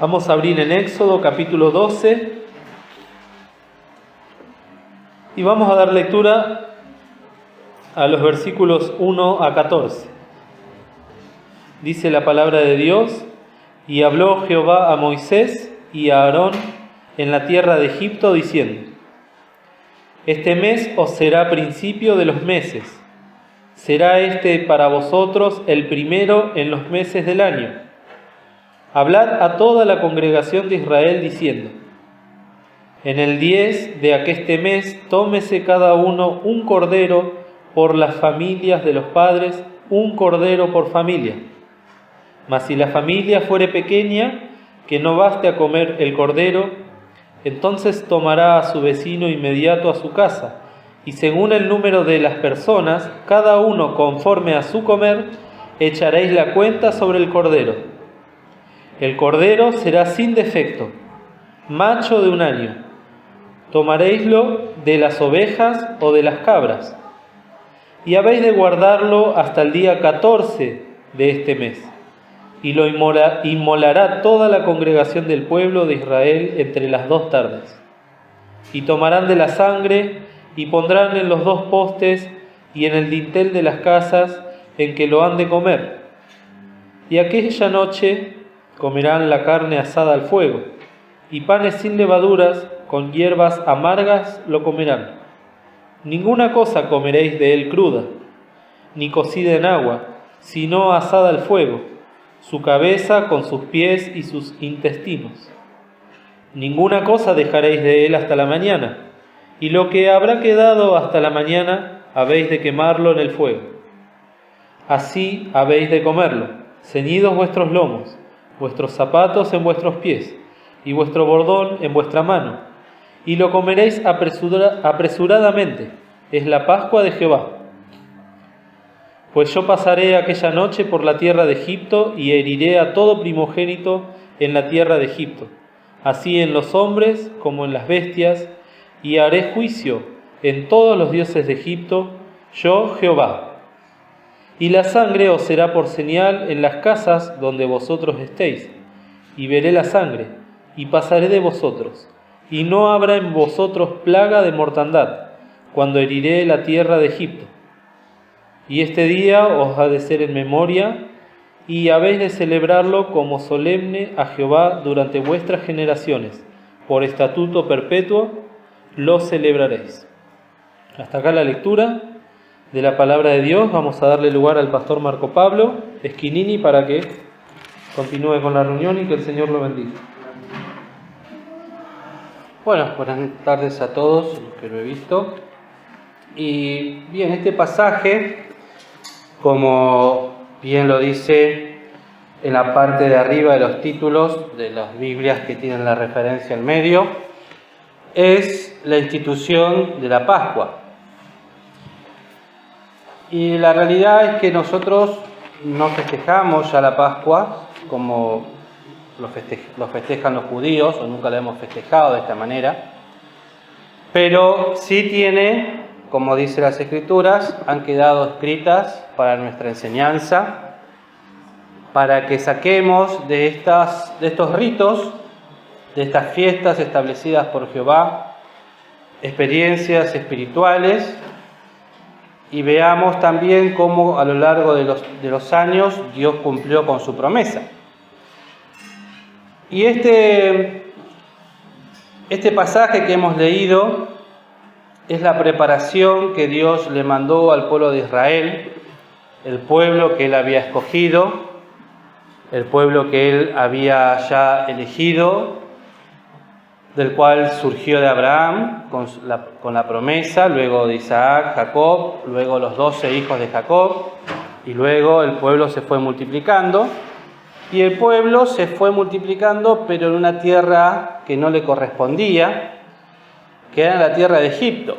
Vamos a abrir en Éxodo capítulo 12 y vamos a dar lectura a los versículos 1 a 14. Dice la palabra de Dios: y habló Jehová a Moisés y a Aarón en la tierra de Egipto, diciendo: este mes os será principio de los meses, será este para vosotros el primero en los meses del año. Hablad a toda la congregación de Israel diciendo: en el 10 de aqueste mes tómese cada uno un cordero por las familias de los padres, un cordero por familia. Mas si la familia fuere pequeña, que no baste a comer el cordero, entonces tomará a su vecino inmediato a su casa, y según el número de las personas, cada uno conforme a su comer, echaréis la cuenta sobre el cordero. El cordero será sin defecto, macho de 1 año. Tomaréislo de las ovejas o de las cabras, y habéis de guardarlo hasta el día 14 de este mes, y lo inmolará toda la congregación del pueblo de Israel entre las 2 tardes. Y tomarán de la sangre, y pondrán en los 2 postes y en el dintel de las casas en que lo han de comer. Y aquella noche comerán la carne asada al fuego, y panes sin levaduras, con hierbas amargas lo comerán. Ninguna cosa comeréis de él cruda, ni cocida en agua, sino asada al fuego, su cabeza con sus pies y sus intestinos. Ninguna cosa dejaréis de él hasta la mañana, y lo que habrá quedado hasta la mañana habéis de quemarlo en el fuego. Así habéis de comerlo, ceñidos vuestros lomos, vuestros zapatos en vuestros pies, y vuestro bordón en vuestra mano, y lo comeréis apresuradamente. Es la Pascua de Jehová. Pues yo pasaré aquella noche por la tierra de Egipto, y heriré a todo primogénito en la tierra de Egipto, así en los hombres como en las bestias, y haré juicio en todos los dioses de Egipto, yo Jehová. Y la sangre os será por señal en las casas donde vosotros estéis, y veré la sangre, y pasaré de vosotros, y no habrá en vosotros plaga de mortandad, cuando heriré la tierra de Egipto. Y este día os ha de ser en memoria, y habéis de celebrarlo como solemne a Jehová durante vuestras generaciones, por estatuto perpetuo lo celebraréis. Hasta acá la lectura de la palabra de Dios. Vamos a darle lugar al pastor Marco Pablo Eschinini para que continúe con la reunión y que el Señor lo bendiga. Bueno, buenas tardes a todos los que lo he visto. Y bien, este pasaje, como bien lo dice en la parte de arriba de los títulos de las Biblias que tienen la referencia en medio, es la institución de la Pascua. Y la realidad es que nosotros no festejamos ya la Pascua como lo festejan los judíos, o nunca la hemos festejado de esta manera, pero sí tiene, como dice las Escrituras, han quedado escritas para nuestra enseñanza, para que saquemos de estos ritos, de estas fiestas establecidas por Jehová, experiencias espirituales, y veamos también cómo a lo largo de los años Dios cumplió con su promesa. Y este pasaje que hemos leído es la preparación que Dios le mandó al pueblo de Israel, el pueblo que Él había escogido, el pueblo que Él había ya elegido, del cual surgió de Abraham con la promesa, luego de Isaac, Jacob, luego los 12 hijos de Jacob, y luego el pueblo se fue multiplicando, y el pueblo se fue multiplicando, pero en una tierra que no le correspondía, que era la tierra de Egipto.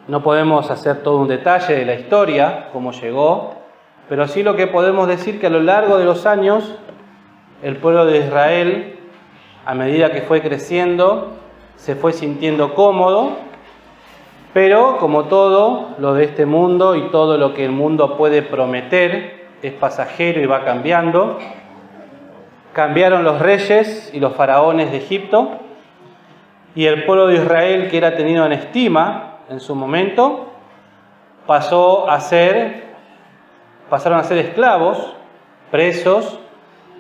No podemos hacer todo un detalle de la historia, cómo llegó, pero sí lo que podemos decir que a lo largo de los años, el pueblo de Israel, a medida que fue creciendo, se fue sintiendo cómodo, pero como todo lo de este mundo y todo lo que el mundo puede prometer, es pasajero y va cambiando. cambiaron los reyes y los faraones de Egipto, y el pueblo de Israel, que era tenido en estima en su momento, pasaron a ser esclavos, presos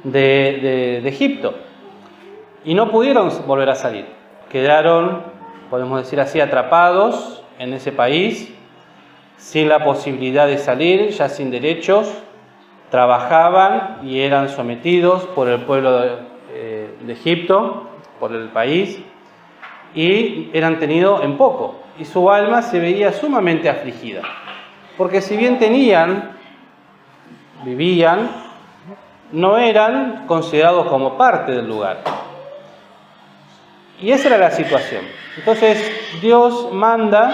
de Egipto, y no pudieron volver a salir. Quedaron, podemos decir así, atrapados en ese país, sin la posibilidad de salir, ya sin derechos. Trabajaban y eran sometidos por el pueblo de Egipto, por el país, y eran tenidos en poco. Y su alma se veía sumamente afligida, porque si bien vivían, no eran considerados como parte del lugar. Y esa era la situación. Entonces Dios manda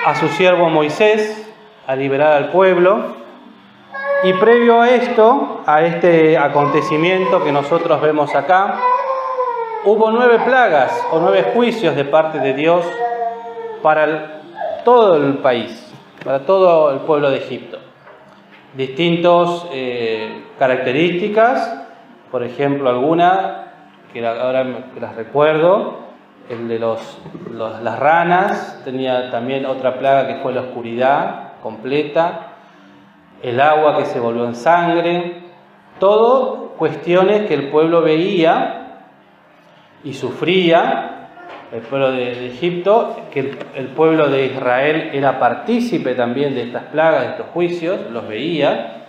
a su siervo Moisés a liberar al pueblo, y previo a esto, a este acontecimiento que nosotros vemos acá, hubo 9 plagas o 9 juicios de parte de Dios para todo el país, para todo el pueblo de Egipto. Distintas características, por ejemplo, alguna que ahora las recuerdo, el de las ranas, tenía también otra plaga que fue la oscuridad completa, el agua que se volvió en sangre, todo cuestiones que el pueblo veía y sufría, el pueblo de Egipto, que el pueblo de Israel era partícipe también de estas plagas, de estos juicios, los veía.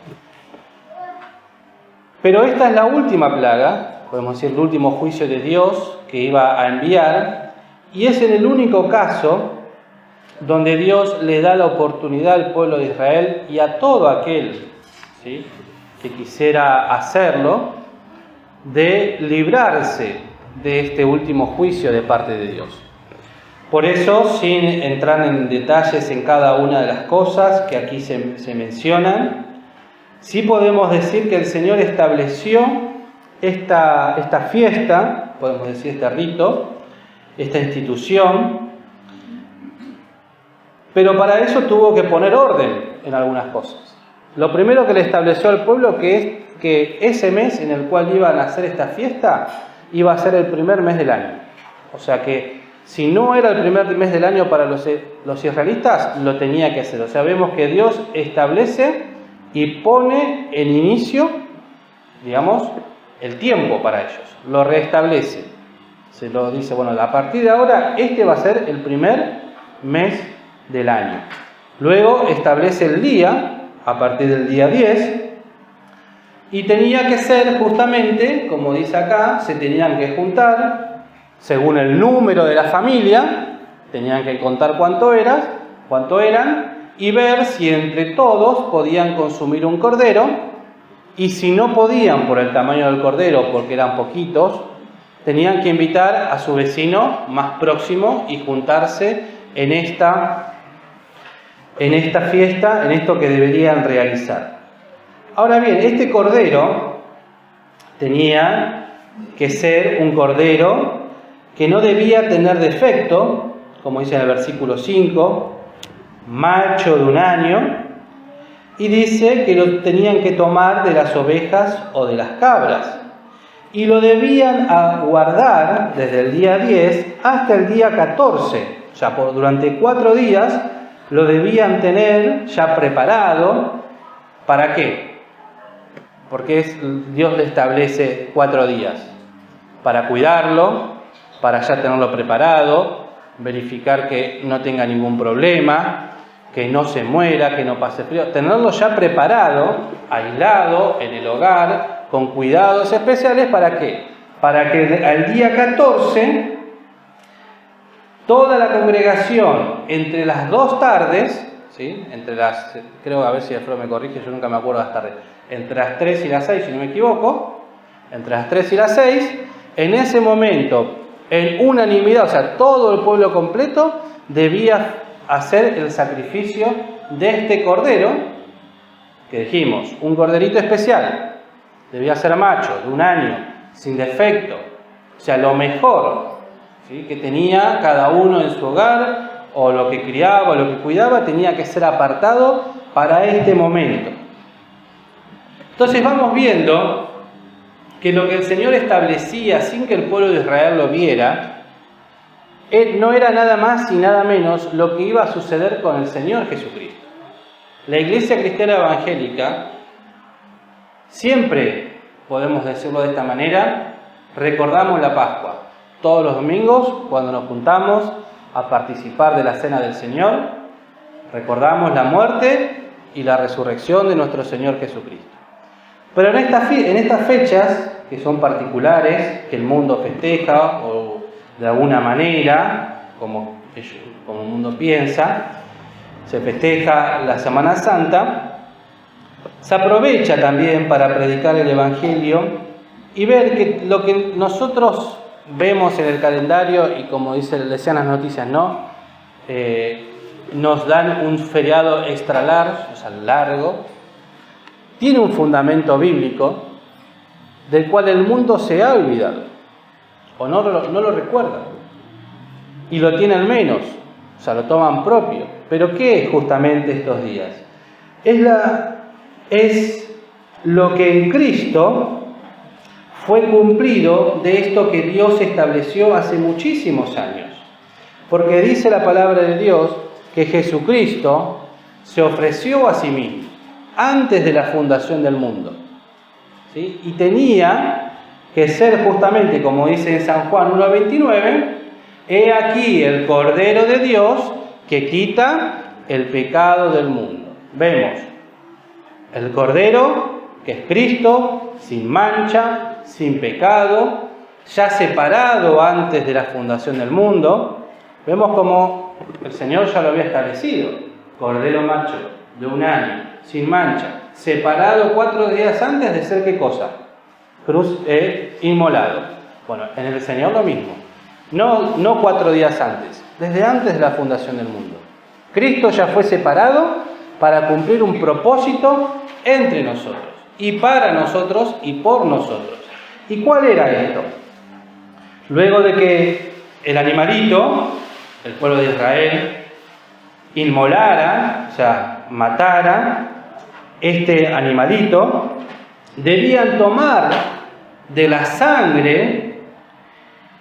Pero esta es la última plaga, podemos decir el último juicio de Dios que iba a enviar, y es en el único caso donde Dios le da la oportunidad al pueblo de Israel y a todo aquel, ¿sí?, que quisiera hacerlo, de librarse de este último juicio de parte de Dios. Por eso, sin entrar en detalles en cada una de las cosas que aquí se mencionan, sí podemos decir que el Señor estableció esta fiesta, podemos decir este rito, esta institución, pero para eso tuvo que poner orden en algunas cosas. Lo primero que le estableció al pueblo que es que ese mes en el cual iban a hacer esta fiesta iba a ser el primer mes del año. O sea que si no era el primer mes del año para los israelitas, lo tenía que hacer. O sea, vemos que Dios establece y pone en inicio, digamos, el tiempo para ellos. Lo reestablece. Se lo dice, bueno, a partir de ahora, este va a ser el primer mes del año. Luego establece el día, a partir del día 10, y tenía que ser justamente, como dice acá, se tenían que juntar, según el número de la familia, tenían que contar cuánto eran, y ver si entre todos podían consumir un cordero, y si no podían por el tamaño del cordero, porque eran poquitos, tenían que invitar a su vecino más próximo y juntarse en esta fiesta, en esto que deberían realizar. Ahora bien, este cordero tenía que ser un cordero que no debía tener defecto, como dice en el versículo 5, macho de 1 año, y dice que lo tenían que tomar de las ovejas o de las cabras, y lo debían guardar desde el día 10 hasta el día 14, o sea, durante 4 días lo debían tener ya preparado. ¿Para qué? Porque Dios le establece 4 días para cuidarlo, para ya tenerlo preparado, verificar que no tenga ningún problema, que no se muera, que no pase frío, tenerlo ya preparado, aislado en el hogar, con cuidados especiales. ¿Para qué? Para que al día 14 toda la congregación entre las 2 tardes, ¿sí?, creo, a ver si Alfredo me corrige, yo nunca me acuerdo de las tardes, entre las 3 y las 6, si no me equivoco, entre las 3 y las 6, en ese momento, en unanimidad, o sea, todo el pueblo completo debía hacer el sacrificio de este cordero, que dijimos, un corderito especial, debía ser macho, de 1 año, sin defecto, o sea, lo mejor, ¿sí?, que tenía cada uno en su hogar, o lo que criaba, o lo que cuidaba, tenía que ser apartado para este momento. Entonces vamos viendo que lo que el Señor establecía sin que el pueblo de Israel lo viera, no era nada más y nada menos lo que iba a suceder con el Señor Jesucristo. La Iglesia Cristiana Evangélica, siempre, podemos decirlo de esta manera, recordamos la Pascua. Todos los domingos, cuando nos juntamos a participar de la Cena del Señor, recordamos la muerte y la resurrección de nuestro Señor Jesucristo. Pero en estas fechas, que son particulares, que el mundo festeja o de alguna manera, como el mundo piensa, se festeja la Semana Santa, se aprovecha también para predicar el Evangelio y ver que lo que nosotros vemos en el calendario, y como decían las noticias, ¿no? Nos dan un feriado extra largo, tiene un fundamento bíblico del cual el mundo se ha olvidado, o no lo recuerda, y lo tienen menos, o sea, lo toman propio. ¿Pero qué es justamente estos días? Es lo que en Cristo fue cumplido de esto que Dios estableció hace muchísimos años. Porque dice la palabra de Dios que Jesucristo se ofreció a sí mismo antes de la fundación del mundo, ¿sí? Y tenía que ser justamente, como dice en San Juan 1:29, he aquí el Cordero de Dios que quita el pecado del mundo. Vemos el Cordero, que es Cristo, sin mancha, sin pecado, ya separado antes de la fundación del mundo. Vemos como el Señor ya lo había establecido: Cordero macho, de 1 año, sin mancha, separado 4 días antes de ser, ¿qué cosa? Inmolado. Bueno, en el Señor lo mismo. No 4 días antes, desde antes de la fundación del mundo. Cristo ya fue separado para cumplir un propósito entre nosotros, y para nosotros y por nosotros. ¿Y cuál era esto? Luego de que el animalito, el pueblo de Israel, inmolara, o sea, matara este animalito, debían tomar de la sangre,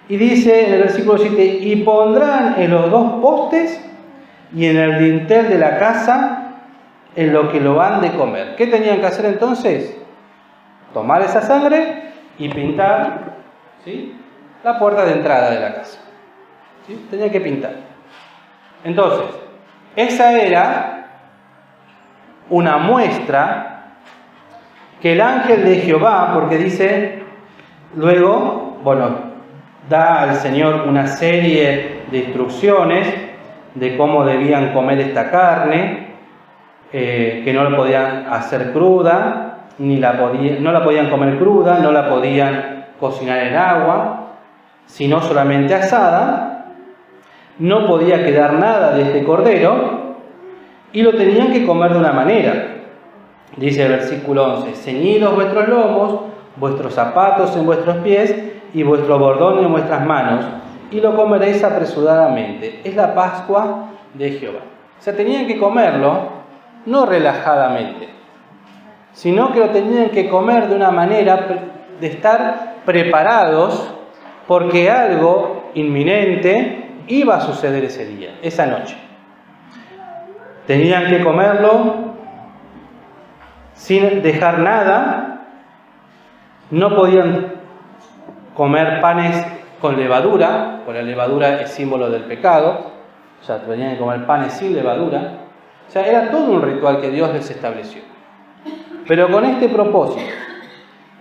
y dice en el versículo 7, y pondrán en los 2 postes y en el dintel de la casa en lo que lo han de comer. ¿Qué tenían que hacer entonces? Tomar esa sangre y pintar, ¿sí?, la puerta de entrada de la casa, ¿sí? Tenían que pintar. Entonces, esa era una muestra que el ángel de Jehová, porque dice luego, da al Señor una serie de instrucciones de cómo debían comer esta carne, que no la podían hacer cruda, no la podían comer cruda, no la podían cocinar en agua, sino solamente asada. No podía quedar nada de este cordero y lo tenían que comer de una manera. Dice el versículo 11, ceñidos vuestros lomos, vuestros zapatos en vuestros pies y vuestro bordón en vuestras manos, y lo comeréis apresuradamente. Es la Pascua de Jehová. O sea, tenían que comerlo no relajadamente, sino que lo tenían que comer de una manera de estar preparados, porque algo inminente iba a suceder ese día, esa noche. Tenían que comerlo sin dejar nada, no podían comer panes con levadura, porque la levadura es símbolo del pecado, o sea, tenían que comer panes sin levadura. O sea, era todo un ritual que Dios les estableció. Pero con este propósito,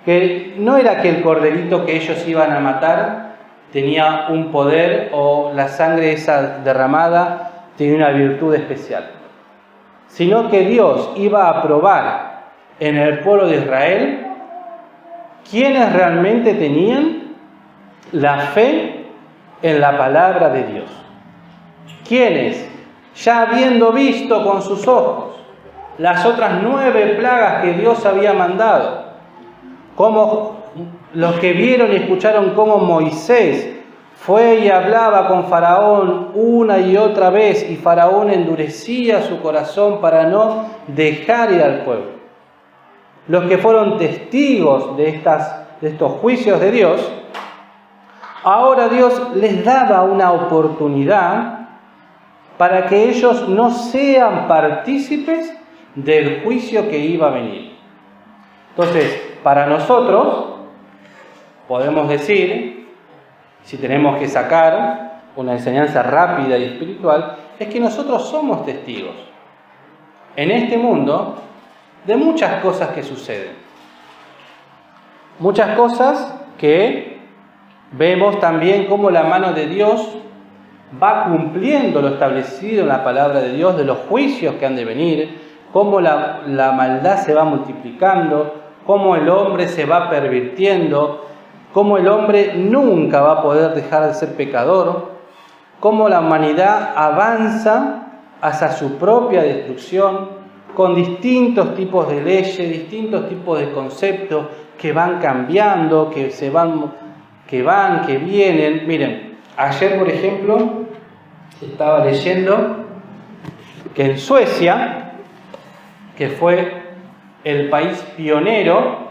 que no era que el corderito que ellos iban a matar tenía un poder, o la sangre esa derramada tenía una virtud especial, sino que Dios iba a probar en el pueblo de Israel quienes realmente tenían la fe en la palabra de Dios. Quienes, ya habiendo visto con sus ojos las otras 9 plagas que Dios había mandado, como los que vieron y escucharon cómo Moisés fue y hablaba con Faraón una y otra vez, y Faraón endurecía su corazón para no dejar ir al pueblo. Los que fueron testigos de estas de estos juicios de Dios, ahora Dios les daba una oportunidad para que ellos no sean partícipes del juicio que iba a venir. Entonces, para nosotros, podemos decir, si tenemos que sacar una enseñanza rápida y espiritual, es que nosotros somos testigos en este mundo de muchas cosas que suceden. Muchas cosas que vemos también cómo la mano de Dios va cumpliendo lo establecido en la palabra de Dios, de los juicios que han de venir, cómo la maldad se va multiplicando, cómo el hombre se va pervirtiendo, cómo el hombre nunca va a poder dejar de ser pecador, cómo la humanidad avanza hacia su propia destrucción con distintos tipos de leyes, distintos tipos de conceptos que van cambiando, que vienen. Miren, ayer, por ejemplo, estaba leyendo que en Suecia, que fue el país pionero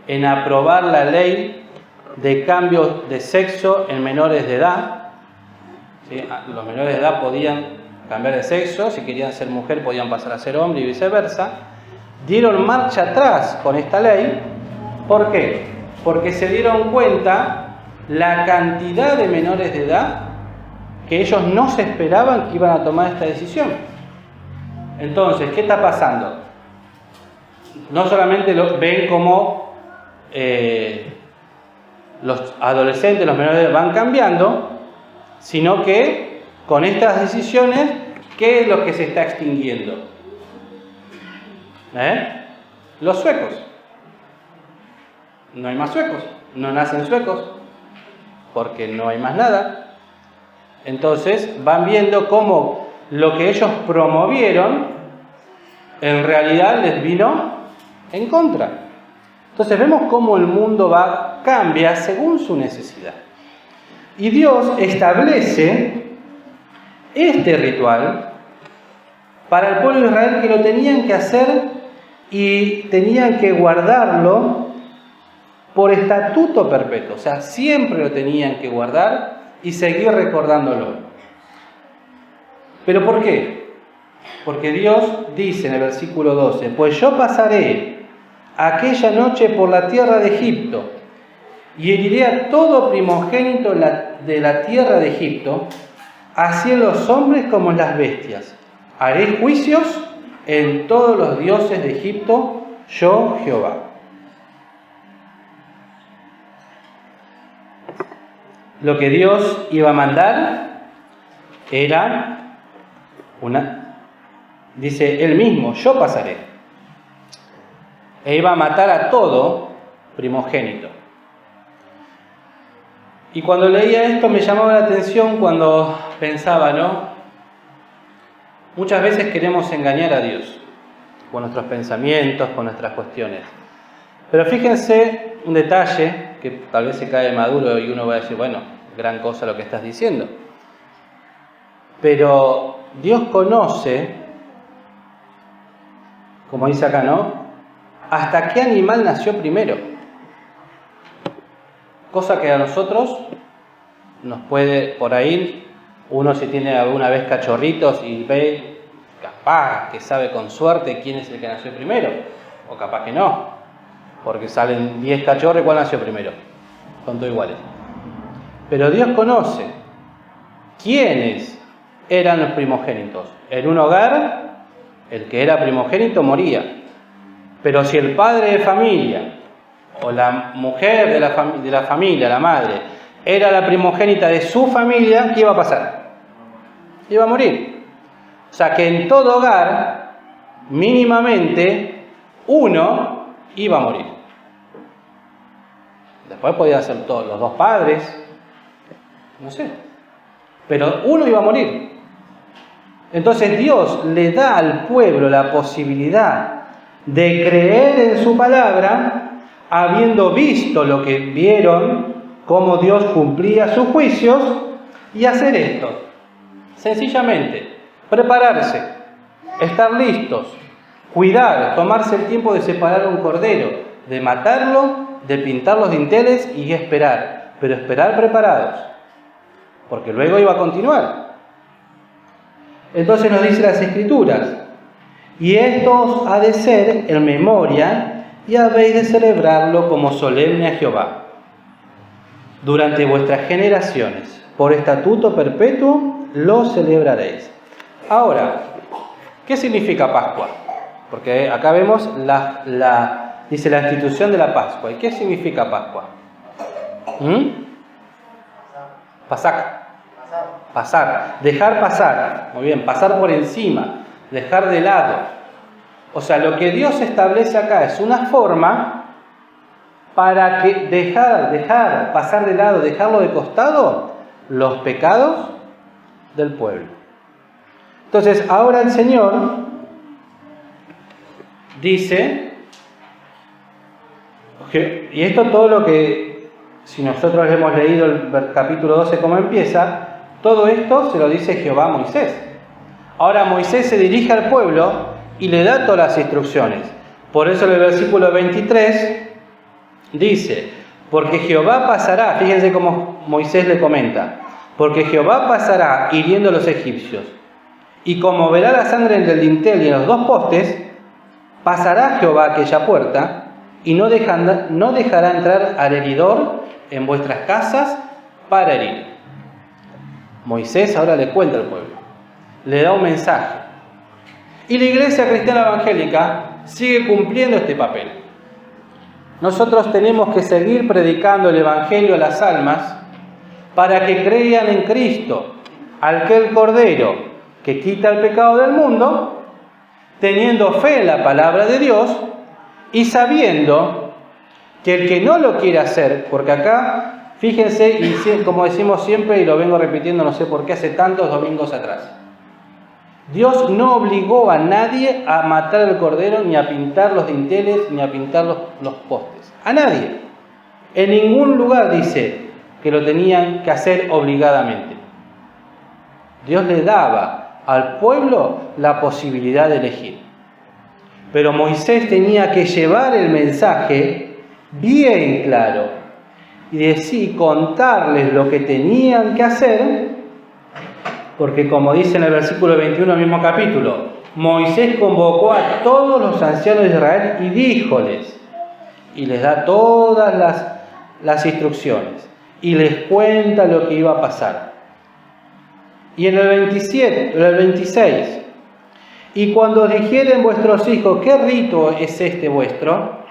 en aprobar la ley de cambio de sexo en menores de edad, ¿sí? Los menores de edad podían cambiar de sexo, si querían ser mujer podían pasar a ser hombre y viceversa, dieron marcha atrás con esta ley. ¿Por qué? Porque se dieron cuenta la cantidad de menores de edad que ellos no se esperaban que iban a tomar esta decisión. Entonces, ¿qué está pasando? No solamente ven como los adolescentes, los menores de edad van cambiando, sino que con estas decisiones, ¿qué es lo que se está extinguiendo? Los suecos. No hay más suecos, no nacen suecos, porque no hay más nada. Entonces van viendo cómo lo que ellos promovieron en realidad les vino en contra. Entonces vemos cómo el mundo cambia según su necesidad. Y Dios establece este ritual para el pueblo de Israel, que lo tenían que hacer y tenían que guardarlo por estatuto perpetuo. O sea, siempre lo tenían que guardar y seguir recordándolo. ¿Pero por qué? Porque Dios dice en el versículo 12: pues yo pasaré aquella noche por la tierra de Egipto y heriré a todo primogénito de la tierra de Egipto, así en los hombres como en las bestias. Haré juicios en todos los dioses de Egipto, yo Jehová. Lo que Dios iba a mandar era dice él mismo, yo pasaré. E iba a matar a todo primogénito. Y cuando leía esto me llamaba la atención cuando pensaba, ¿no? Muchas veces queremos engañar a Dios con nuestros pensamientos, con nuestras cuestiones. Pero fíjense un detalle que tal vez se cae maduro y uno va a decir, bueno, gran cosa lo que estás diciendo. Pero Dios conoce, como dice acá, ¿no? Hasta qué animal nació primero. Cosa que a nosotros nos puede, por ahí, uno si tiene alguna vez cachorritos y ve, capaz que sabe con suerte quién es el que nació primero, o capaz que no, porque salen 10 cachorros, ¿cuál nació primero? Son todos iguales. Pero Dios conoce quiénes eran los primogénitos. En un hogar, el que era primogénito moría. Pero si el padre de familia o la mujer de la familia, la madre, era la primogénita de su familia, ¿qué iba a pasar? Iba a morir. O sea que en todo hogar, mínimamente, uno iba a morir. Después podían ser todos los dos padres, no sé. Pero uno iba a morir. Entonces Dios le da al pueblo la posibilidad de creer en su palabra, habiendo visto lo que vieron, cómo Dios cumplía sus juicios, y hacer esto. Sencillamente, prepararse, estar listos, cuidar, tomarse el tiempo de separar un cordero, de matarlo, de pintar los dinteles y esperar, pero esperar preparados, porque luego iba a continuar. Entonces nos dice las Escrituras: y esto os ha de ser en memoria, y habéis de celebrarlo como solemne a Jehová durante vuestras generaciones. Por estatuto perpetuo lo celebraréis. Ahora, ¿qué significa Pascua? Porque acá vemos dice la institución de la Pascua. ¿Y qué significa Pascua? Pasar. Dejar pasar. Muy bien, pasar por encima. Dejar de lado. O sea, lo que Dios establece acá es una forma para que dejar pasar de lado, dejarlo de costado, los pecados del pueblo. Entonces, ahora el Señor dice, y esto todo lo que, si nosotros hemos leído el capítulo 12 cómo empieza, todo esto se lo dice Jehová a Moisés. Ahora Moisés se dirige al pueblo y le da todas las instrucciones. Por eso en el versículo 23 dice: porque Jehová pasará, fíjense cómo Moisés le comenta, porque Jehová pasará hiriendo a los egipcios, y como verá la sangre del dintel y en los dos postes, pasará Jehová aquella puerta, y no dejará entrar al heridor en vuestras casas para herir. Moisés ahora le cuenta al pueblo, le da un mensaje. Y la Iglesia Cristiana Evangélica sigue cumpliendo este papel. Nosotros tenemos que seguir predicando el Evangelio a las almas para que crean en Cristo, aquel Cordero que quita el pecado del mundo, teniendo fe en la palabra de Dios y sabiendo que el que no lo quiere hacer, porque acá, fíjense, y como decimos siempre y lo vengo repitiendo no sé por qué hace tantos domingos atrás, Dios no obligó a nadie a matar al cordero, ni a pintar los dinteles, ni a pintar los postes. A nadie. En ningún lugar dice que lo tenían que hacer obligadamente. Dios le daba al pueblo la posibilidad de elegir. Pero Moisés tenía que llevar el mensaje bien claro y decir, contarles lo que tenían que hacer. Porque como dice en el versículo 21 del mismo capítulo, Moisés convocó a todos los ancianos de Israel y díjoles, y les da todas las instrucciones, y les cuenta lo que iba a pasar. Y en el 26, y cuando os dijeren vuestros hijos, ¿qué rito es este vuestro?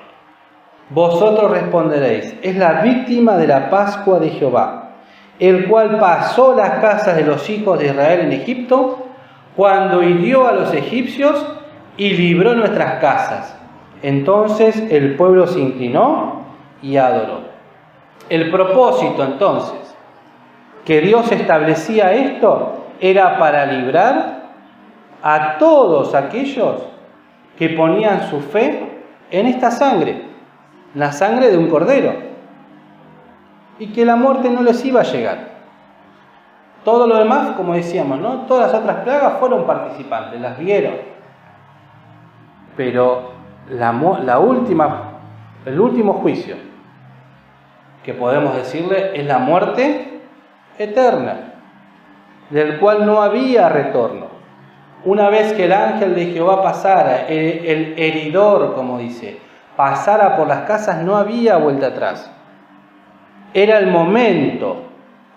Vosotros responderéis, es la víctima de la Pascua de Jehová, el cual pasó las casas de los hijos de Israel en Egipto, cuando hirió a los egipcios y libró nuestras casas. Entonces el pueblo se inclinó y adoró. El propósito entonces que Dios establecía esto era para librar a todos aquellos que ponían su fe en esta sangre, la sangre de un cordero, y que la muerte no les iba a llegar. Todo lo demás, como decíamos, ¿no? Todas las otras plagas fueron participantes, las vieron. Pero el último juicio que podemos decirle es la muerte eterna, del cual no había retorno. Una vez que el ángel de Jehová pasara, el heridor, como dice, pasara por las casas, no había vuelta atrás. Era el momento.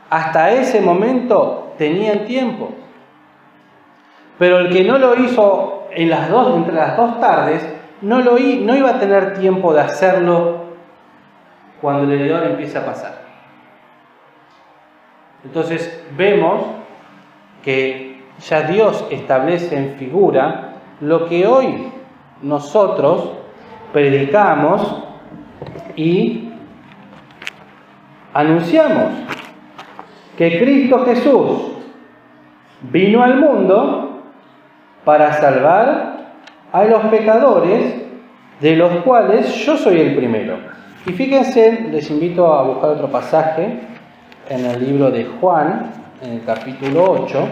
Hasta ese momento tenían tiempo. Pero el que no lo hizo entre las dos tardes, no iba a tener tiempo de hacerlo cuando el heredor empieza a pasar. Entonces vemos que ya Dios establece en figura lo que hoy nosotros predicamos y anunciamos, que Cristo Jesús vino al mundo para salvar a los pecadores, de los cuales yo soy el primero. Y fíjense, les invito a buscar otro pasaje en el libro de Juan, en el capítulo 8.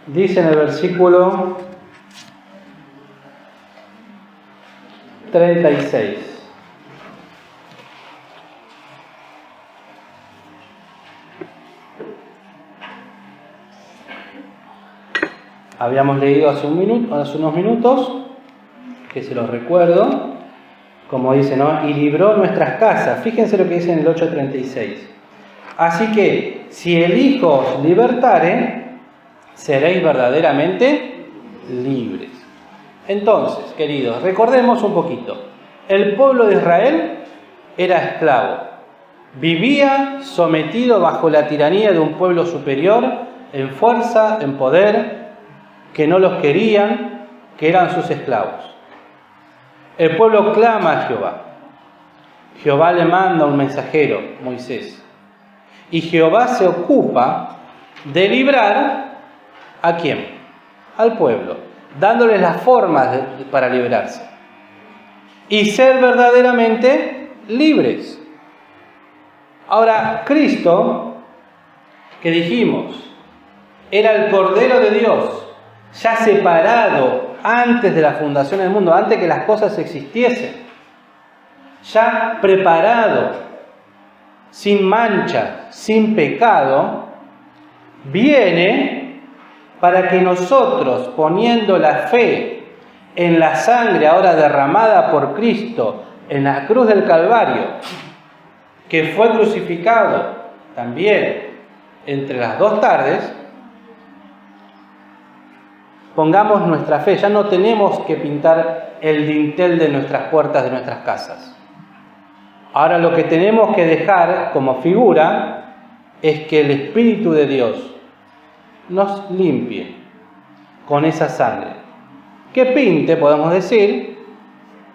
Dice en el versículo 36. Habíamos leído hace unos minutos, que se los recuerdo, como dice, ¿no? Y libró nuestras casas. Fíjense lo que dice en el 8:36. Así que, si el Hijo os libertare, seréis verdaderamente libres. Entonces, queridos, recordemos un poquito. El pueblo de Israel era esclavo. Vivía sometido bajo la tiranía de un pueblo superior, en fuerza, en poder, que no los querían, que eran sus esclavos. El pueblo clama a Jehová. Jehová le manda un mensajero, Moisés. Y Jehová se ocupa de librar ¿a quién? Al pueblo, dándoles las formas para librarse. Y ser verdaderamente libres. Ahora, Cristo, que dijimos, era el Cordero de Dios, ya separado antes de la fundación del mundo, antes que las cosas existiesen, ya preparado, sin mancha, sin pecado, viene para que nosotros, poniendo la fe en la sangre ahora derramada por Cristo en la cruz del Calvario, que fue crucificado también entre las 2 tardes, pongamos nuestra fe. Ya no tenemos que pintar el dintel de nuestras puertas de nuestras casas. Ahora lo que tenemos que dejar como figura es que el Espíritu de Dios nos limpie con esa sangre. Que pinte, podemos decir,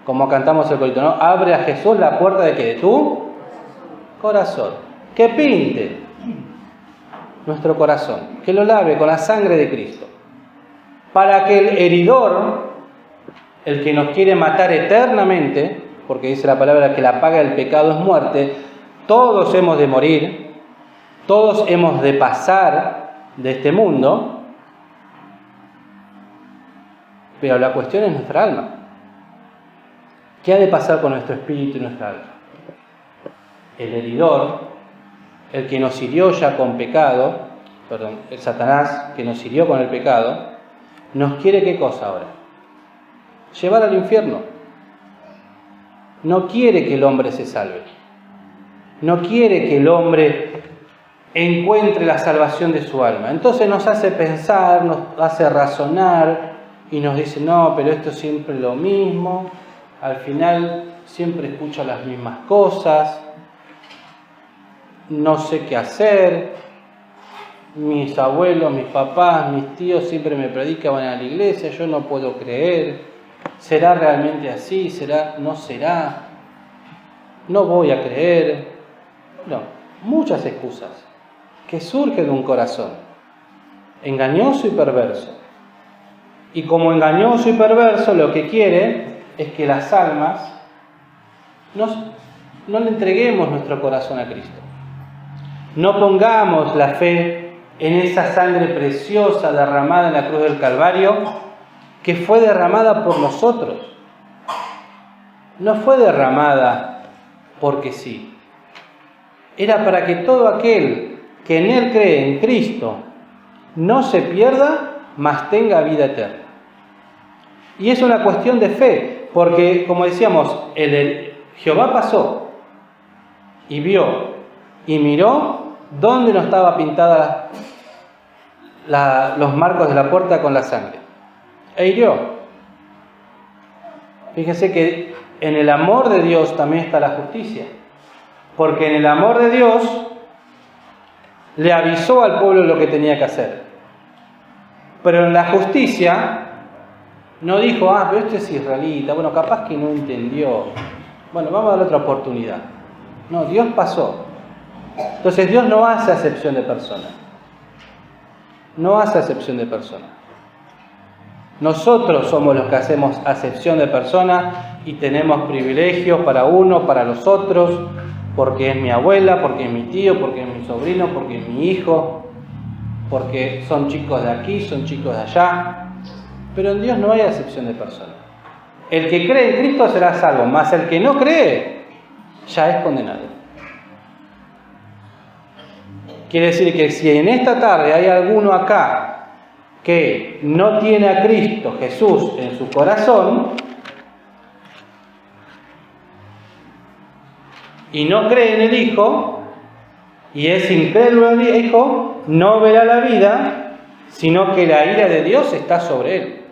como cantamos el corito, ¿no? Abre a Jesús la puerta de que de tu corazón. Que pinte nuestro corazón, que lo lave con la sangre de Cristo. Para que el heridor, el que nos quiere matar eternamente, porque dice la palabra que la paga del pecado es muerte, todos hemos de morir, todos hemos de pasar de este mundo, pero la cuestión es nuestra alma. ¿Qué ha de pasar con nuestro espíritu y nuestra alma? El heridor, el que nos hirió ya con pecado, el Satanás que nos hirió con el pecado, nos quiere ¿qué cosa ahora? Llevar al infierno. No quiere que el hombre se salve. No quiere que el hombre encuentre la salvación de su alma. Entonces nos hace pensar, nos hace razonar y nos dice, no, pero esto es siempre lo mismo. Al final siempre escucho las mismas cosas. No sé qué hacer. Mis abuelos, mis papás, mis tíos siempre me predicaban a la iglesia, yo no puedo creer. ¿Será realmente así? ¿Será? ¿No será? No voy a creer. No, muchas excusas que surgen de un corazón engañoso y perverso. Y como engañoso y perverso lo que quiere es que las almas no le entreguemos nuestro corazón a Cristo. No pongamos la fe en esa sangre preciosa derramada en la cruz del Calvario, que fue derramada por nosotros. No fue derramada porque sí. Era para que todo aquel que en Él cree, en Cristo, no se pierda, mas tenga vida eterna. Y es una cuestión de fe, porque, como decíamos, Jehová pasó y vio y miró dónde no estaba pintada los marcos de la puerta con la sangre. E hirió. Fíjense que en el amor de Dios también está la justicia. Porque en el amor de Dios le avisó al pueblo lo que tenía que hacer. Pero en la justicia no dijo, pero este es israelita, bueno, capaz que no entendió. Bueno, vamos a darle otra oportunidad. No, Dios pasó. Entonces Dios no hace acepción de persona. No hace acepción de persona. Nosotros somos los que hacemos acepción de persona y tenemos privilegios para uno, para los otros, porque es mi abuela, porque es mi tío, porque es mi sobrino, porque es mi hijo. porque son chicos de aquí, son chicos de allá, pero en Dios no hay acepción de personas. El que cree en Cristo será salvo, mas el que no cree ya es condenado. Quiere decir que si en esta tarde hay alguno acá que no tiene a Cristo Jesús en su corazón y no cree en el Hijo y es incrédulo en el Hijo, no verá la vida, sino que la ira de Dios está sobre él.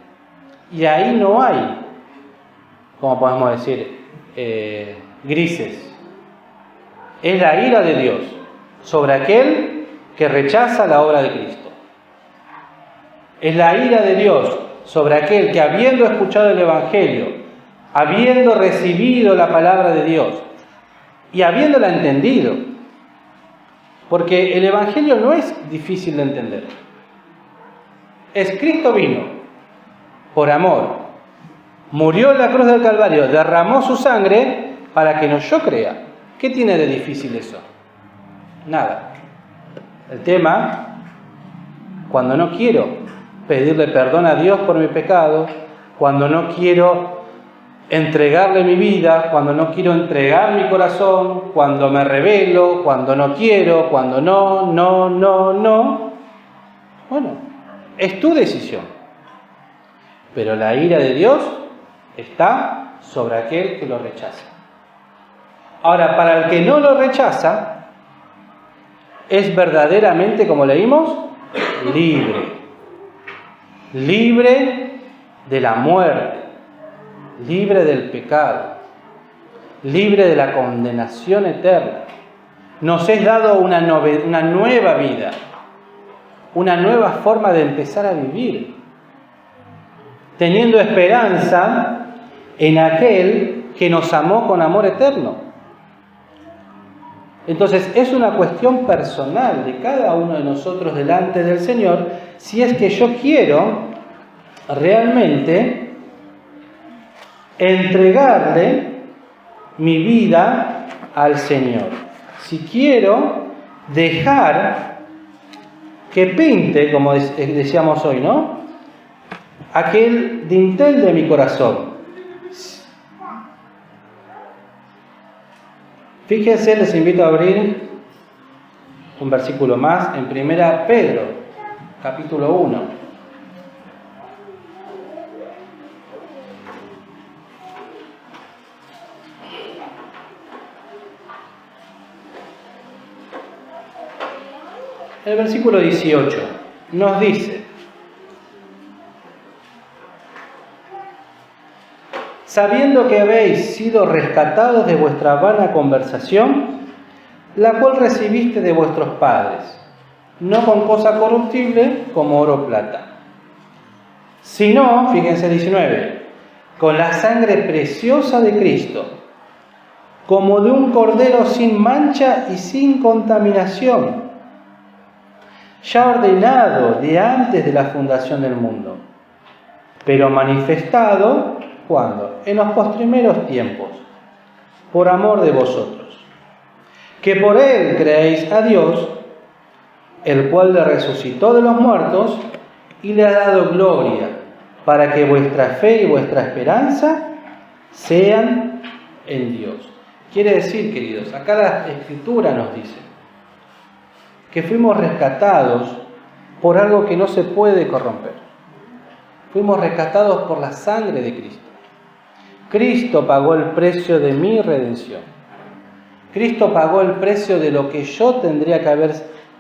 Y ahí no hay, como podemos decir, grises. Es la ira de Dios sobre aquel que rechaza la obra de Cristo. Es la ira de Dios sobre aquel que, habiendo escuchado el Evangelio, habiendo recibido la palabra de Dios y habiéndola entendido, porque el Evangelio no es difícil de entender. Cristo vino por amor, murió en la cruz del Calvario, derramó su sangre para que yo crea. ¿Qué tiene de difícil eso? Nada. El tema, cuando no quiero pedirle perdón a Dios por mi pecado, cuando no quiero entregarle mi vida, cuando no quiero entregar mi corazón, cuando me rebelo, cuando no quiero, cuando no, bueno, es tu decisión. Pero la ira de Dios está sobre aquel que lo rechaza. Ahora, para el que no lo rechaza, es verdaderamente, como leímos, libre. Libre de la muerte, libre del pecado, libre de la condenación eterna. Nos es dado una nueva vida, una nueva forma de empezar a vivir, teniendo esperanza en aquel que nos amó con amor eterno. Entonces es una cuestión personal de cada uno de nosotros delante del Señor, si es que yo quiero realmente entregarle mi vida al Señor. Si quiero dejar que pinte, como decíamos hoy, ¿no?, aquel dintel de mi corazón. Fíjense, les invito a abrir un versículo más en 1 Pedro, capítulo 1. El versículo 18 nos dice: sabiendo que habéis sido rescatados de vuestra vana conversación, la cual recibiste de vuestros padres, no con cosa corruptible como oro o plata, sino, fíjense 19, con la sangre preciosa de Cristo, como de un cordero sin mancha y sin contaminación, ya ordenado de antes de la fundación del mundo, pero manifestado, ¿cuándo? En los postrimeros tiempos, por amor de vosotros, que por él creéis a Dios, el cual le resucitó de los muertos y le ha dado gloria, para que vuestra fe y vuestra esperanza sean en Dios. Quiere decir, queridos, acá la Escritura nos dice que fuimos rescatados por algo que no se puede corromper. Fuimos rescatados por la sangre de Cristo. Cristo pagó el precio de mi redención. Cristo pagó el precio de lo que yo tendría que haber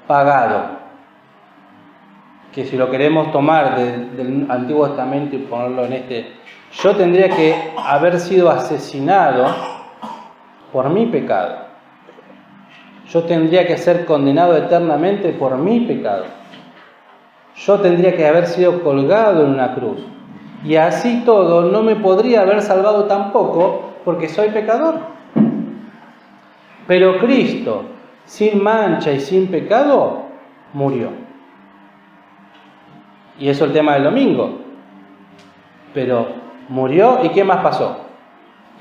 pagado. Que si lo queremos tomar del Antiguo Testamento y ponerlo en yo tendría que haber sido asesinado por mi pecado. Yo tendría que ser condenado eternamente por mi pecado. Yo tendría que haber sido colgado en una cruz. Y así todo, no me podría haber salvado tampoco, porque soy pecador. Pero Cristo, sin mancha y sin pecado, murió. Y eso es el tema del domingo. Pero murió, ¿y qué más pasó?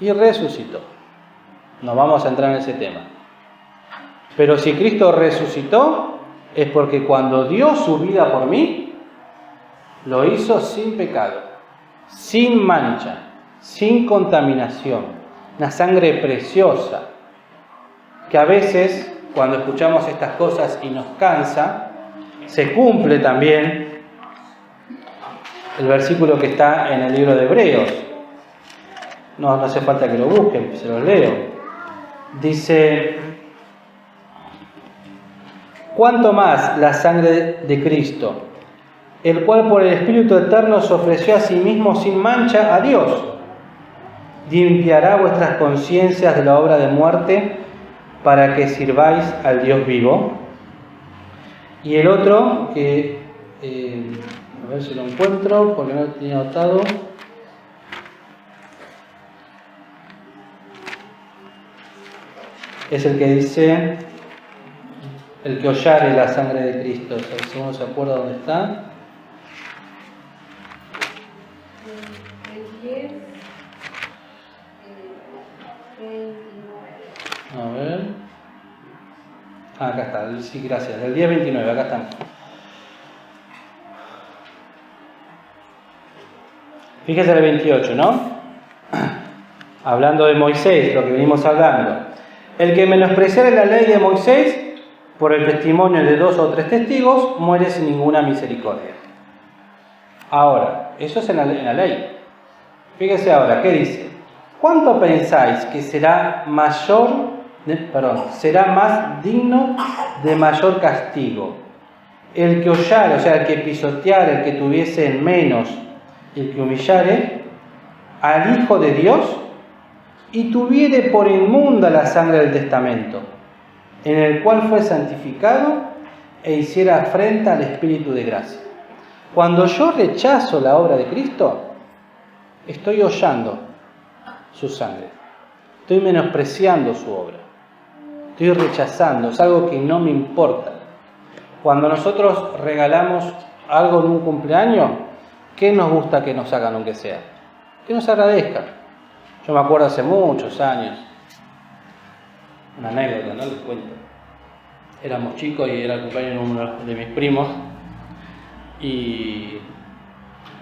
Y resucitó. No vamos a entrar en ese tema. Pero si Cristo resucitó, es porque cuando dio su vida por mí, lo hizo sin pecado, sin mancha, sin contaminación, una sangre preciosa, que a veces cuando escuchamos estas cosas y nos cansa, se cumple también el versículo que está en el libro de Hebreos. No hace falta que lo busquen, se los leo. Dice: ¿cuánto más la sangre de Cristo, el cual por el Espíritu Eterno se ofreció a sí mismo sin mancha a Dios, limpiará vuestras conciencias de la obra de muerte para que sirváis al Dios vivo? Y el otro, que a ver si lo encuentro, porque no lo tenía anotado. Es el que dice: el que hollare la sangre de Cristo. Si uno se acuerda dónde está. A ver. Acá está, sí, gracias. Del 10:29, acá estamos. Fíjese el 28, ¿no? Hablando de Moisés, lo que venimos hablando. El que menospreciare la ley de Moisés, por el testimonio de 2 o 3 testigos, muere sin ninguna misericordia. Ahora, eso es en la ley. Fíjese ahora, ¿qué dice? ¿Cuánto pensáis que será más digno de mayor castigo? El que hollare, o sea, el que pisoteare, el que tuviese en menos, el que humillare al Hijo de Dios y tuviere por inmunda la sangre del testamento, en el cual fue santificado e hiciera afrenta al Espíritu de gracia. Cuando yo rechazo la obra de Cristo, estoy hollando su sangre, estoy menospreciando su obra, estoy rechazando, es algo que no me importa. Cuando nosotros regalamos algo en un cumpleaños, ¿qué nos gusta que nos hagan aunque sea? Que nos agradezcan. Yo me acuerdo hace muchos años, una anécdota, ¿no? Les cuento. Éramos chicos y era el cumpleaños de uno de mis primos y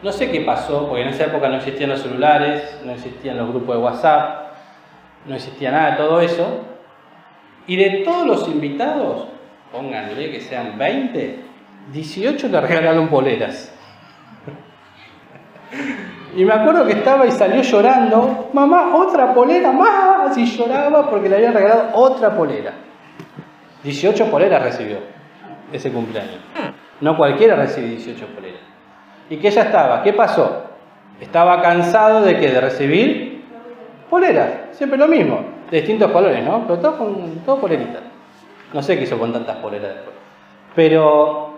no sé qué pasó, porque en esa época no existían los celulares, no existían los grupos de WhatsApp, no existía nada de todo eso. Y de todos los invitados, pónganle que sean 20, 18 le regalaron poleras. Y me acuerdo que estaba y salió llorando: mamá, otra polera más, y lloraba porque le habían regalado otra polera. 18 poleras recibió ese cumpleaños. No cualquiera recibe 18 poleras. ¿Y qué ya estaba? ¿Qué pasó? Estaba cansado de que de recibir poleras, siempre lo mismo, de distintos colores, ¿no? Pero todo poleritas. No sé qué hizo con tantas poleras después. Pero,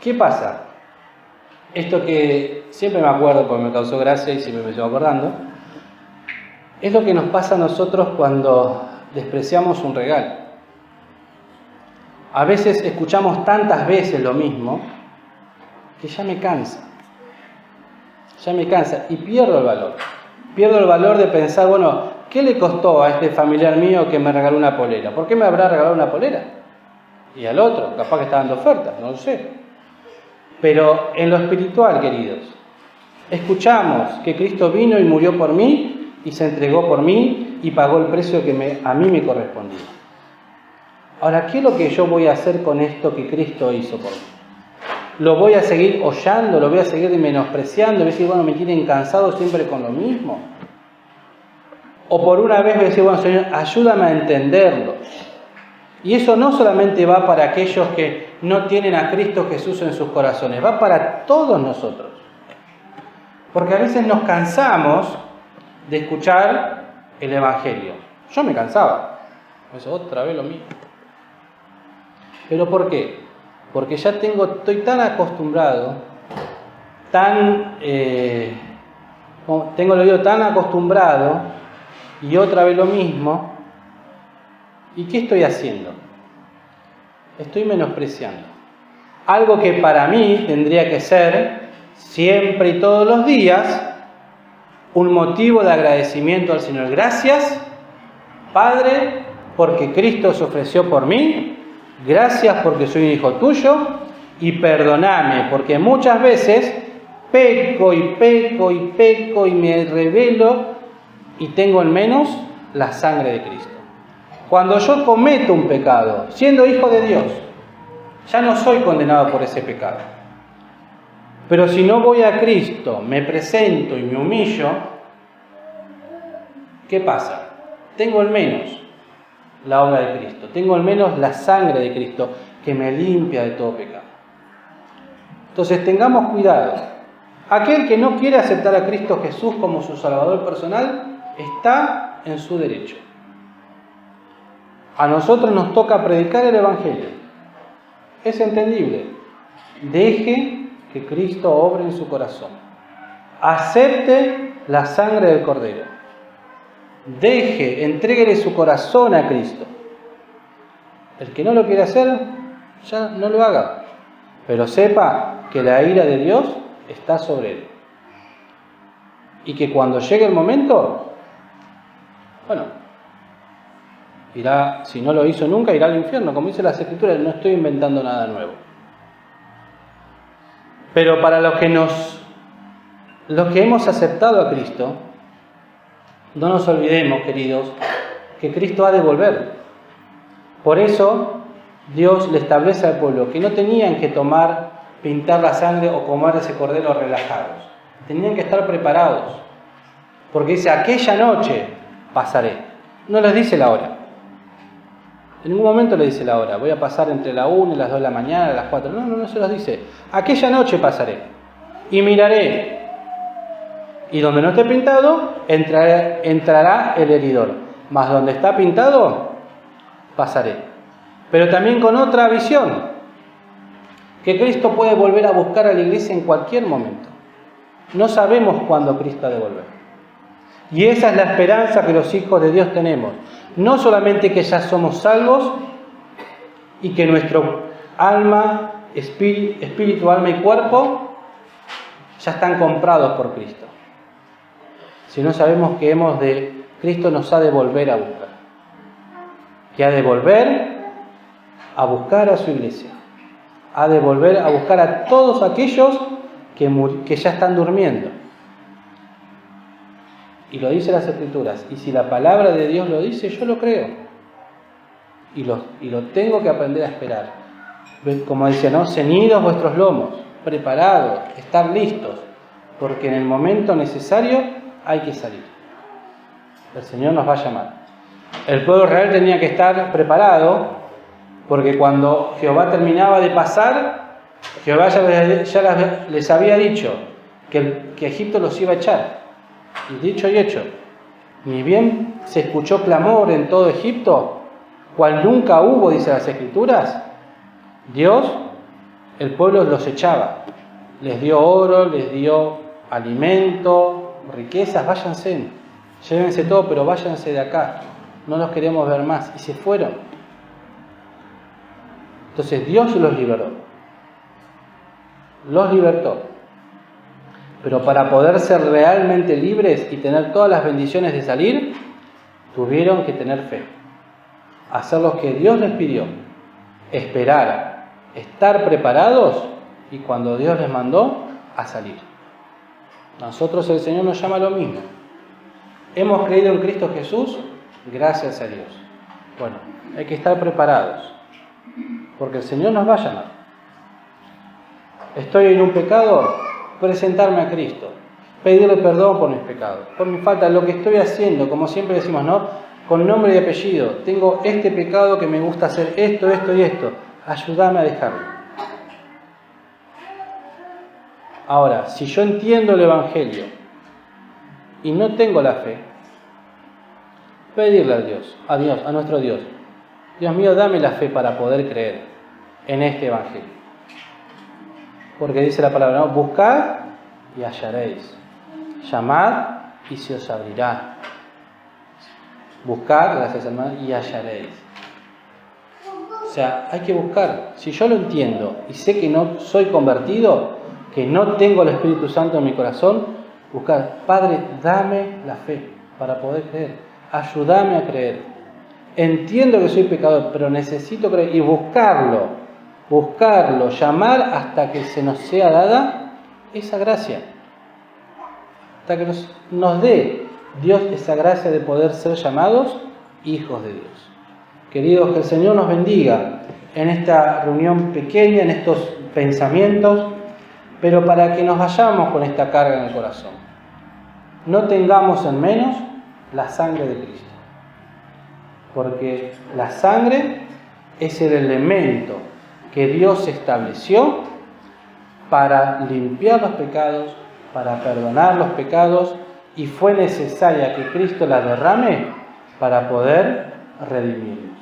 ¿qué pasa? Esto que siempre me acuerdo porque me causó gracia y siempre me sigo acordando, es lo que nos pasa a nosotros cuando despreciamos un regalo. A veces escuchamos tantas veces lo mismo que ya me cansa y pierdo el valor. Pierdo el valor de pensar, bueno, ¿qué le costó a este familiar mío que me regaló una polera? ¿Por qué me habrá regalado una polera? Y al otro, capaz que está dando ofertas, no lo sé. Pero en lo espiritual, queridos, escuchamos que Cristo vino y murió por mí y se entregó por mí y pagó el precio que a mí me correspondía. Ahora, ¿qué es lo que yo voy a hacer con esto que Cristo hizo por mí? ¿Lo voy a seguir hollando? ¿Lo voy a seguir menospreciando? ¿Voy a decir, bueno, me tienen cansado siempre con lo mismo? O por una vez voy a decir, bueno, Señor, ayúdame a entenderlo. Y eso no solamente va para aquellos que no tienen a Cristo Jesús en sus corazones, va para todos nosotros. Porque a veces nos cansamos de escuchar el Evangelio. Yo me cansaba. Pues otra vez lo mismo. ¿Pero por qué? Porque ya estoy tan acostumbrado, tengo el oído tan acostumbrado y otra vez lo mismo. ¿Y qué estoy haciendo? Estoy menospreciando algo que para mí tendría que ser siempre y todos los días un motivo de agradecimiento al Señor. Gracias, Padre, porque Cristo se ofreció por mí Gracias porque soy un hijo tuyo y perdóname porque muchas veces peco y peco y peco y me rebelo y tengo en menos la sangre de Cristo. Cuando yo cometo un pecado, siendo hijo de Dios, ya no soy condenado por ese pecado. Pero si no voy a Cristo, me presento y me humillo, ¿qué pasa? Tengo en menos la obra de Cristo, tengo en menos la sangre de Cristo que me limpia de todo pecado. Entonces tengamos cuidado. Aquel que no quiere aceptar a Cristo Jesús como su Salvador personal está en su derecho. A nosotros nos toca predicar el Evangelio. Es entendible. Deje que Cristo obre en su corazón. Acepte la sangre del Cordero. Entréguele su corazón a Cristo. El que no lo quiere hacer, ya no lo haga. Pero sepa que la ira de Dios está sobre él. Y que cuando llegue el momento, irá, si no lo hizo nunca, irá al infierno. Como dice las Escrituras, no estoy inventando nada nuevo. Pero para los que hemos aceptado a Cristo, no nos olvidemos, queridos, que Cristo ha de volver. Por eso Dios le establece al pueblo que no tenían que pintar la sangre o comer ese cordero relajados. Tenían que estar preparados. Porque dice, aquella noche pasaré. No les dice la hora. En ningún momento le dice la hora. Voy a pasar entre la 1 y las 2 de la mañana, las 4. No se los dice. Aquella noche pasaré. Y miraré. Y donde no esté pintado, entrará el heridor. Mas donde está pintado, pasaré. Pero también con otra visión. Que Cristo puede volver a buscar a la iglesia en cualquier momento. No sabemos cuándo Cristo ha de volver. Y esa es la esperanza que los hijos de Dios tenemos. No solamente que ya somos salvos y que nuestro alma, espíritu, alma y cuerpo ya están comprados por Cristo. Sino sabemos que Cristo nos ha de volver a buscar. Que ha de volver a buscar a su iglesia. Ha de volver a buscar a todos aquellos que ya están durmiendo. Y lo dice las Escrituras. Y si la palabra de Dios lo dice, yo lo creo. Y lo tengo que aprender a esperar. Como decía, ¿no? Ceñidos vuestros lomos, preparados, estar listos. Porque en el momento necesario hay que salir. El Señor nos va a llamar. El pueblo real tenía que estar preparado, porque cuando Jehová terminaba de pasar, Jehová ya les había dicho que Egipto los iba a echar. Y dicho y hecho, ni bien se escuchó clamor en todo Egipto, cual nunca hubo, dice las Escrituras, Dios, el pueblo los echaba. Les dio oro, les dio alimento, riquezas, váyanse, llévense todo, pero váyanse de acá, no los queremos ver más. Y se fueron. Entonces Dios los liberó. Los libertó. Pero para poder ser realmente libres y tener todas las bendiciones de salir, tuvieron que tener fe. Hacer lo que Dios les pidió. Esperar, estar preparados y cuando Dios les mandó, a salir. Nosotros, el Señor nos llama a lo mismo. Hemos creído en Cristo Jesús, gracias a Dios. Bueno, hay que estar preparados, porque el Señor nos va a llamar. Estoy en un pecado, presentarme a Cristo, pedirle perdón por mis pecados, por mi falta, lo que estoy haciendo, como siempre decimos, ¿no? Con nombre y apellido, tengo este pecado que me gusta hacer esto y esto, ayúdame a dejarlo. Ahora, si yo entiendo el Evangelio y no tengo la fe, pedirle a Dios, a nuestro Dios, Dios mío, dame la fe para poder creer en este Evangelio. Porque dice la palabra, ¿no? Buscad y hallaréis. Llamad y se os abrirá. Buscad, gracias hermano, y hallaréis. O sea, hay que buscar. Si yo lo entiendo y sé que no soy convertido, que no tengo el Espíritu Santo en mi corazón, buscar. Padre, dame la fe para poder creer. Ayúdame a creer. entiendo que soy pecador, pero necesito creer y buscarlo, llamar hasta que se nos sea dada esa gracia, hasta que nos dé Dios esa gracia de poder ser llamados hijos de Dios. Queridos, que el Señor nos bendiga en esta reunión pequeña, en estos pensamientos, pero para que nos vayamos con esta carga en el corazón. No tengamos en menos la sangre de Cristo, porque la sangre es el elemento que Dios estableció para limpiar los pecados, para perdonar los pecados, y fue necesaria que Cristo la derrame para poder redimirnos.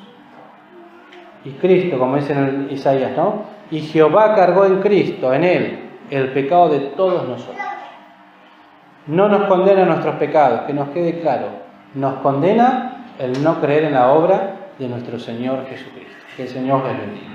Y Cristo, como dice en Isaías, ¿no? Y Jehová cargó en Cristo, en Él, el pecado de todos nosotros. No nos condena nuestros pecados, que nos quede claro. Nos condena el no creer en la obra de nuestro Señor Jesucristo. Que el Señor les bendiga.